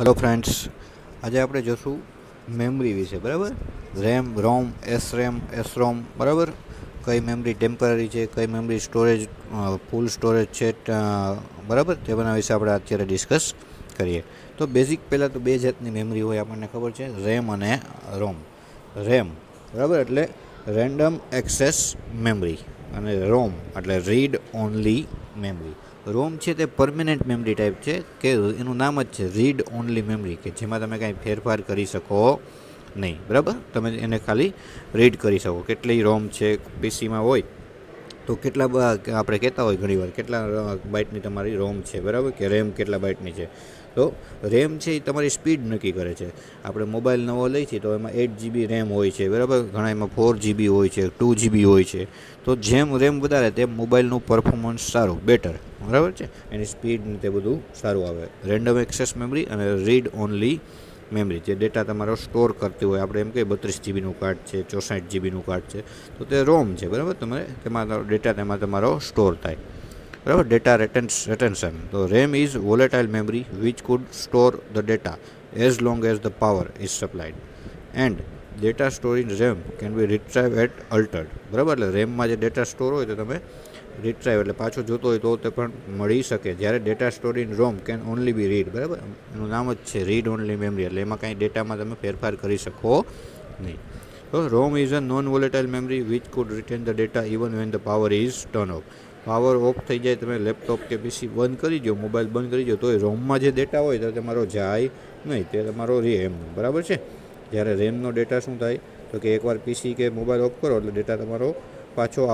Hello friends, आज आप जोशू memory विषे बराबर। रेम, रोम, एस रोम बराबर। कई मेमरी टेम्पररी है, कई मेमरी स्टोरेज फूल स्टोरेज है बराबर। ते बना विषे आप अत्यारे डिस्कस करिए। तो बेसिक पहला तो बे जातनी मेमरी होय आपने खबर है, रेम अने रोम। रेम बराबर एटले रेन्डम एक्सेस मेमरी अने रोम एटले रीड ओनली मेमरी। रोम है तो परमनेंट मेमरी टाइप है कि एनु नाम ज रीड ओनली मेमरी के जेमां तमे कांई फेरफार करी सको नहीं बराबर। तमे एने खाली रीड करी सको। केटली रोम है पीसी में होय तो केटला आपणे कहेता होय घणीवार केटला बाइटनी तमारी रोम है बराबर के रेम केटला बाइटनी है। तो रेम है तमारी स्पीड नक्की करे छे। आपणे मोबाइल नवो लई छीए तो एमां 8 GB रेम होय छे बराबर। घणा एमां 4 GB होय छे, 2 GB होय छे। तो जेम रेम वधारे तेम मोबाइलनुं परफॉर्मन्स सारुं बेटर बराबर है। एनी स्पीड ने ते बधुं सारुं आवे। रेन्डम एक्सेस मेमरी अने रीड ओनली मेमरी जे डेटा तमारो स्टोर करती होय, आपणे एम कहीए 32 GB कार्ड है, 64 GB कार्ड है, तो ते रोम है बराबर। तमारे तेमां डेटा तेमां तमारो स्टोर थाय बराबर। डेटा retention तो RAM is volatile memory which could store the data as long as the power is supplied and data store in RAM can be retrieve at altered बराबर। एटले रेम में data store होय तो तमे retrieve एटले पाछो जोतो होय तो ते पण मळी शके। ज्यारे data store in ROM can only be read बराबर। एनुं नाम ज छे रीड ओनली मेमरी एटले एमां कांई डेटामां तमे फेरफार करी शको नहीं। तो ROM is a non volatile memory which could retain the data even when the power is turn off. Power off थी जाए, तमे लैपटॉप के पीसी बंद करी दो, मोबाइल बंद करी दो, तो रोम में जो डेटा हो तो तमारो जाए नहीं, तो तमारो रेम बराबर है। ज्यारे रेमनो डेटा शू थाय तो कि एक बार पीसी के मोबाइल ऑफ करो तो डेटा तमारो पाछो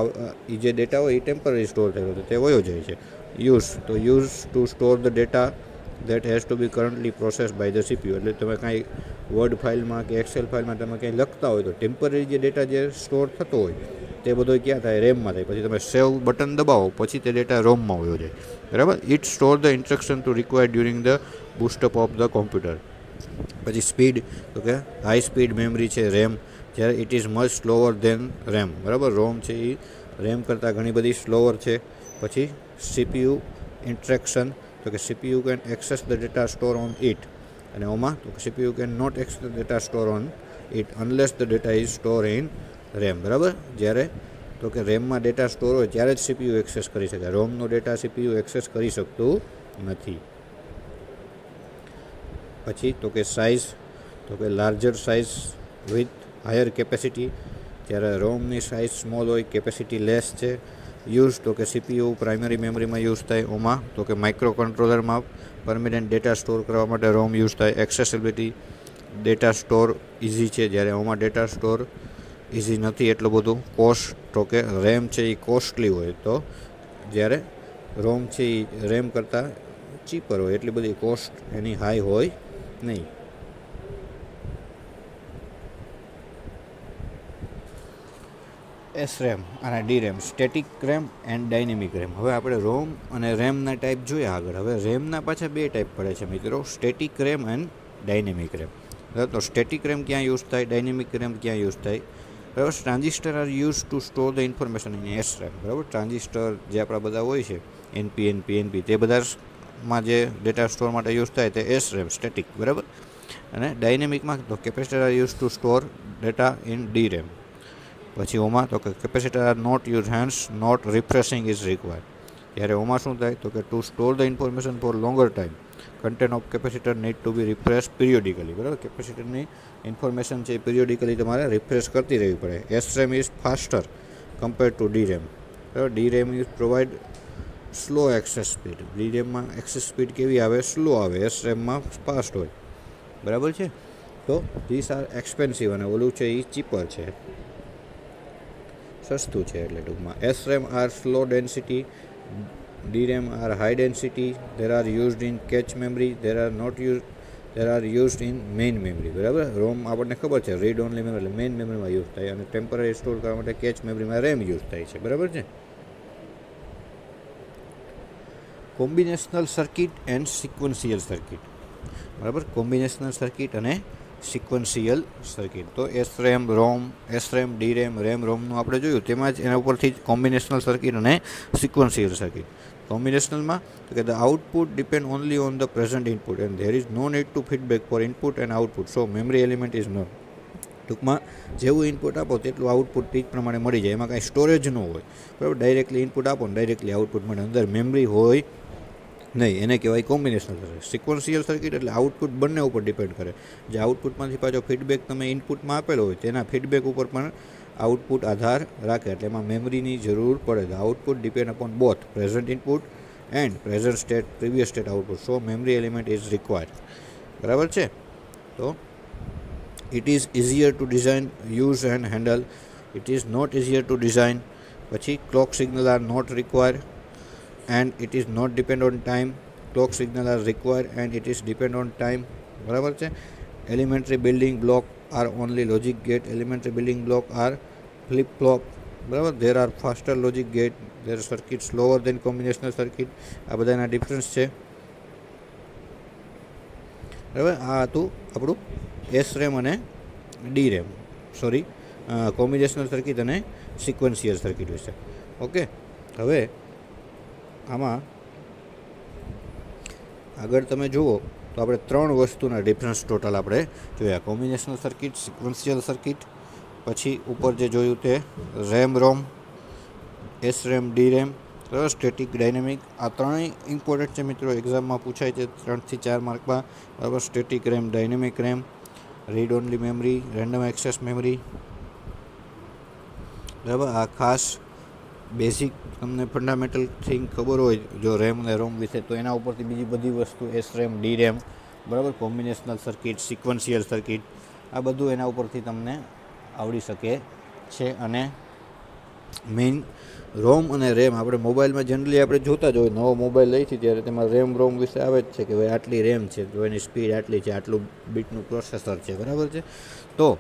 जे डेटा हो टेम्पररी स्टोर थयेलो तो ते वयो जाय छे। Use to store the data that has to be currently processed by the CPU એટલે તમે કાંઈ વર્ડ ફાઇલમાં કે એક્સેલ ફાઇલમાં તમે કંઈ લખતા હોય તો ટેમ્પરરી જે ડેટા જે સ્ટોર થતો હોય તે બધો ક્યાં થાય, રેમમાં થાય. પછી તમે સેવ બટન દબાવો પછી તે ડેટા રોમમાં વયો જાય બરાબર. It store the instruction to required during the boost up of the computer. પછી સ્પીડ તો કે હાઈ સ્પીડ મેમરી છે રેમ, જ્યારે it is much slower than RAM બરાબર. રોમ છે એ રેમ કરતાં ઘણી બધી સ્લોવર છે. પછી CPU ઇન્સ્ટ્રક્શન તો કે CPU can access the data store on it, અને ઓમાં તો CPU can not access the data store on it unless the data is store in RAM બરાબર. જ્યારે તો કે રેમમાં ડેટા સ્ટોર હોય ત્યારે જ CPU એક્સેસ કરી શકે. રોમનો ડેટા CPU એક્સેસ કરી શકતું નથી. પછી તો કે સાઇઝ તો કે larger size with higher capacity, ત્યારે રોમની સાઇઝ સ્મોલ હોય, કેપેસિટી લેસ છે. યુઝ તો કે CPU પ્રાઇમરી મેમરીમાં યુઝ થાય. ઓમાં તો કે માઇક્રો કંટ્રોલરમાં પરમેનન્ટ ડેટા સ્ટોર કરવા માટે રોમ યુઝ થાય. એક્સેસિબિલિટી ડેટા સ્ટોર ઇઝી છે, જ્યારે ઓમાં ડેટા સ્ટોર ઇઝી નથી એટલું બધું. કોસ્ટ તો કે રેમ છે એ કોસ્ટલી હોય, તો જ્યારે રોમ છે એ રેમ કરતાં ચીપર હોય, એટલી બધી કોસ્ટ એની હાઈ હોય નહીં. એસ રેમ અને D RAM, static RAM and dynamic RAM. હવે આપણે રોમ અને રેમના ટાઈપ જોયા આગળ. હવે રેમના પાછા બે ટાઈપ પડે છે મિત્રો, static RAM and dynamic RAM. તો સ્ટેટિક રેમ ક્યાં યુઝ થાય, ડાયનેમિક રેમ ક્યાં યુઝ થાય બરાબર. Transistor R use to store the information in S RAM બરાબર. ટ્રાન્ઝિસ્ટર જે આપણા બધા હોય છે NP તે બધામાં જે ડેટા સ્ટોર માટે યુઝ થાય તે એસ રેમ સ્ટેટિક બરાબર. અને ડાયનેમિકમાં તો capacitor are use to store data in D RAM. પછી ઓમાં તો કે capacitor are not use hence, not refreshing is required. ત્યારે ઓમાં શું થાય તો કે to store the information for longer time content of capacitor need to be refresh periodically બરાબર. કેપેસિટરની ઇન્ફોર્મેશન છે એ પિરિયોડિકલી તમારે રિફ્રેશ કરતી રહેવી પડે. S RAM is faster compare to D RAM બરાબર. D RAM is provide slow access speed. D રેમમાં access speed કેવી આવે, સ્લો આવે. એસ રેમમાં ફાસ્ટ હોય બરાબર છે. તો ધીસ આર એક્સપેન્સિવ, અને ઓલું છે એ ચીપર છે, સસ્તું છે એટલે ટૂંકમાં. S RAM are slow density, D RAM are high density. There are used in cache memory, there are used in main memory બરાબર. રોમ આપણને ખબર છે રીડ ઓનલી મેમરી એટલે મેઇન મેમરીમાં યુઝ થાય, અને ટેમ્પરરી સ્ટોર કરવા માટે કેચ મેમરીમાં રેમ યુઝ થાય છે બરાબર છે. Combinational circuit and sequential circuit બરાબર. કોમ્બિનેશનલ સર્કિટ અને સિક્વન્શિયલ સર્કિટ. તો S RAM ROM, S RAM D RAM, RAM રોમનું આપણે જોયું, તેમાં જ એના ઉપરથી જ કોમ્બિનેશનલ સર્કિટ અને સિક્વન્શિયલ સર્કિટ. કોમ્બિનેશનલમાં તો કે the output depend only on the present input and there is no need to feedback for input and output, so memory element is not. ટૂંકમાં જેવું ઇનપુટ આપો તેટલું આઉટપુટ તે જ પ્રમાણે મળી જાય, એમાં કાંઈ સ્ટોરેજ ન હોય, બરાબર. ડાયરેક્ટલી ઇનપુટ આપો ને ડાયરેક્ટલી આઉટપુટ મળે, અંદર મેમરી હોય નહીં, એને કહેવાય કોમ્બિનેશનલ સર્કિટ. સિક્વન્શિયલ સર્કિટ એટલે આઉટપુટ બંને ઉપર ડિપેન્ડ કરે. જે આઉટપુટમાંથી પાછો ફીડબેક તમે ઇનપુટમાં આપેલો હોય તેના ફીડબેક ઉપર પણ આઉટપુટ આધાર રાખે, એટલે એમાં મેમરીની જરૂર પડે. The output depend upon both present input and present state previous state output, so memory element is required. બરાબર છે. તો it is easier to design, use and handle. It is not easier to design. પછી clock signal are not required and it is not depend on time. Clock signal are required and it is depend on time. બરાબર છે. elementary building block are only logic gate. elementary building block are flip flop. બરાબર. there are faster logic gate, their circuit slower than combinational circuit. આ બધાના difference છે. બરાબર. આ હતું આપણું SRAM અને DRAM, સોરી કોમ્બિનેશનલ સર્કિટ અને સિક્વન્શિયલ સર્કિટ વિશે. ઓકે. હવે આમાં આગળ તમે જુઓ તો આપણે 3 વસ્તુના ડિફરન્સ ટોટલ આપણે જોયા. કોમ્બિનેશનલ સર્કિટ, સિક્વન્શિયલ સર્કિટ, પછી ઉપર જે જોયું તે રેમ રોમ, SRAM DRAM, બરાબર, સ્ટેટિક ડાયનેમિક. આ ત્રણેય ઇમ્પોર્ટન્ટ છે મિત્રો, એક્ઝામમાં પૂછાય છે 3 થી 4 માર્કમાં. બરાબર. Static RAM, dynamic RAM, read only memory, random access memory. બરાબર. આ ખાસ બેઝિક તમને ફંડામેન્ટલ થિંગ ખબર હોય જો રેમ અને રોમ વિશે, તો એના ઉપરથી બીજી બધી વસ્તુ SRAM DRAM, બરાબર, કોમ્બિનેશનલ સર્કિટ, સિક્વન્શિયલ સર્કિટ, આ બધું એના ઉપરથી તમને આવડી શકે છે. અને મેઇન રોમ અને રેમ આપણે મોબાઈલમાં જનરલી આપણે જોતા જ હોય, નવો મોબાઈલ લઈ છે ત્યારે તેમાં રેમ રોમ વિશે આવે જ છે કે ભાઈ આટલી રેમ છે, જો એની સ્પીડ આટલી છે, આટલું બીટનું પ્રોસેસર છે, બરાબર છે. તો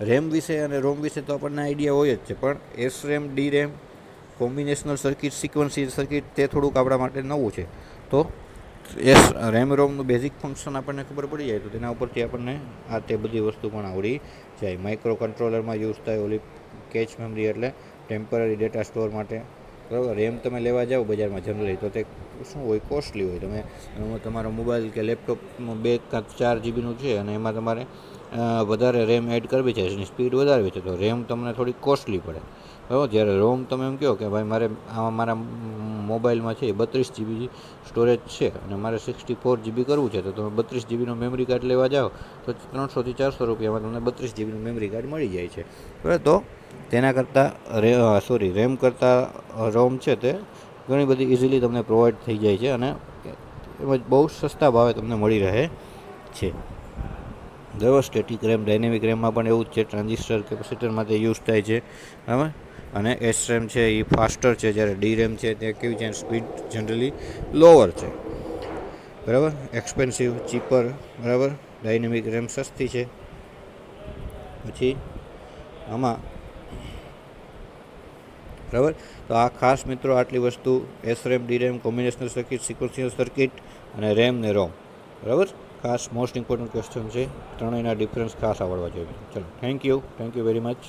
રેમ વિશે અને રોમ વિશે તો આપણને આઈડિયા હોય જ છે, પણ SRAM DRAM, combinational circuit, sequential circuit તે થોડુંક આપણા માટે નવું છે. તો રેમ રોમનું બેઝિક ફંક્શન આપણને ખબર પડી જાય તો તેના ઉપરથી આપણને આ તે બધી વસ્તુ પણ આવડી જાય. માઇક્રો કંટ્રોલરમાં યુઝ થાય ઓલી કેચ મેમરી, એટલે ટેમ્પરરી ડેટા સ્ટોર માટે. બરાબર. રેમ તમે લેવા જાઓ બજારમાં જનરલી તો તે શું હોય, કોસ્ટલી હોય. તમે તમારો મોબાઈલ કે લેપટોપમાં 2 કે 4 જીબીનું છે અને એમાં તમારે વધારે રેમ એડ કરવી છે, એની સ્પીડ વધારવી છે, તો રેમ તમને થોડી કોસ્ટલી પડે. બરાબર. જ્યારે રોમ તમે એમ કહો કે ભાઈ મારે આમાં મારા મોબાઈલમાં છે 32 GB સ્ટોરેજ છે અને મારે 64 GB કરવું છે, તો તમે 32 GBનું મેમરી કાર્ડ લેવા જાઓ તો 300 થી 400 રૂપિયામાં તમને 32 GBનું મેમરી કાર્ડ મળી જાય છે. બરાબર. તો તેના કરતાં રેમ કરતાં રોમ છે તે ઘણી બધી ઇઝીલી તમને પ્રોવાઈડ થઈ જાય છે અને એમાં બહુ સસ્તા ભાવે તમને મળી રહે છે. બરાબર. સ્ટેટિક રેમ, ડાયનેમિક રેમમાં પણ એવું જ છે, ટ્રાન્ઝિસ્ટર કેપેસિટરમાં તે યુઝ થાય છે. બરાબર. અને SRAM છે એ ફાસ્ટર છે, જ્યારે DRAM છે તે કેવી છે, સ્પીડ જનરલી લોઅર છે. બરાબર. Expensive, cheaper. બરાબર. ડાયનેમિક રેમ સસ્તી છે. પછી આમાં બરાબર. તો આ ખાસ મિત્રો આટલી વસ્તુ SRAM DRAM, combinational circuit, sequential circuit અને રેમ ને રોમ. બરાબર. ખાસ મોસ્ટ ઇમ્પોર્ટન્ટ ક્વેશ્ચન છે, ત્રણેયના ડિફરન્સ ખાસ આવડવા જોઈએ. ચલો, થેન્ક યુ વેરી મચ.